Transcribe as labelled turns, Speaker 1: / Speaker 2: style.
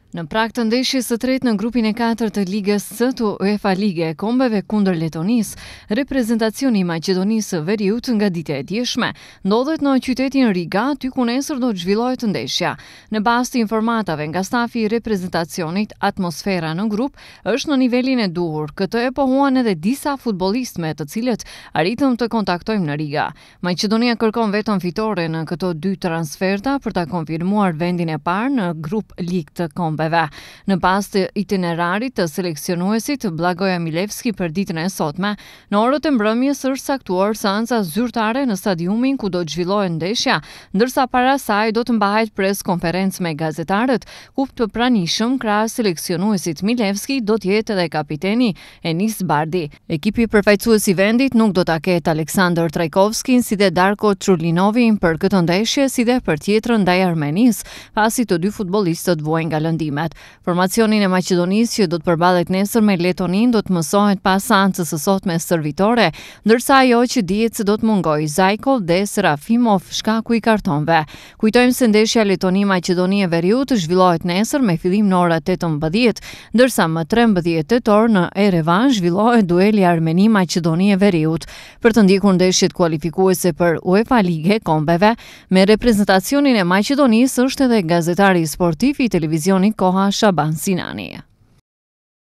Speaker 1: Në prag të ndeshjes së tretë në grupin e 4 të Ligës C të UEFA Lige e Kombeve kundër Letonisë, reprezentacioni i Maqedonisë së Veriut nga dita e djeshme ndodhet në qytetin Riga, ty ku nesër do të zhvillohet ndeshja. Në bazë të informatave nga stafi i reprezentacionit, atmosfera në grup është në nivelin e duhur. Këtë e pohuan edhe disa futbollistë me të cilët arritëm të kontaktojmë në Riga. Maqedonia kërkon vetëm fitore në këto dy transferta për ta konfirmuar vendin e parë në grup Ligë të Kombeve. Në bazë të itinerarit të seleksionuesit Blagoja Milevski për ditën e sotme, në orët e mbrëmjes është saktuar seanca zyrtare në stadiumin ku do të zhvillohet ndeshja, ndërsa para saj do të mbahet pres konferencë me gazetarët, ku të pranishëm krahas seleksionuesit Milevski do të jetë edhe kapiteni Enis Bardi. Ekipi përfaqësues i vendit nuk do ta ketë Aleksandr Trajkovskin si dhe Darko Çurlinovin për këtë ndeshje, si dhe për tjetrën ndaj Armenisë, pasi të dy futbollistët vuajnë nga lëndimet. Formacionin e Maqedonisë që do të përballet nesër me Letonin do të mësohet pas seancës së sotme servitore, ndërsa ajo që dihet se do të mungojë Zajkov dhe Serafimov shkaku i kartonëve. Kujtojmë se ndeshja Letoni-Maqedoni e Veriut zhvillohet nesër me fillim në orën 18, ndërsa më 13 tetor në Erevan zhvillohet dueli Armeni-Maqedoni e Veriut për të ndjekur ndeshjet kualifikuese për UEFA Ligë e Kombeve. Me reprezentacionin e Maqedonisë është edhe gazetari sportiv i televizionit Koha Shaban Sinani.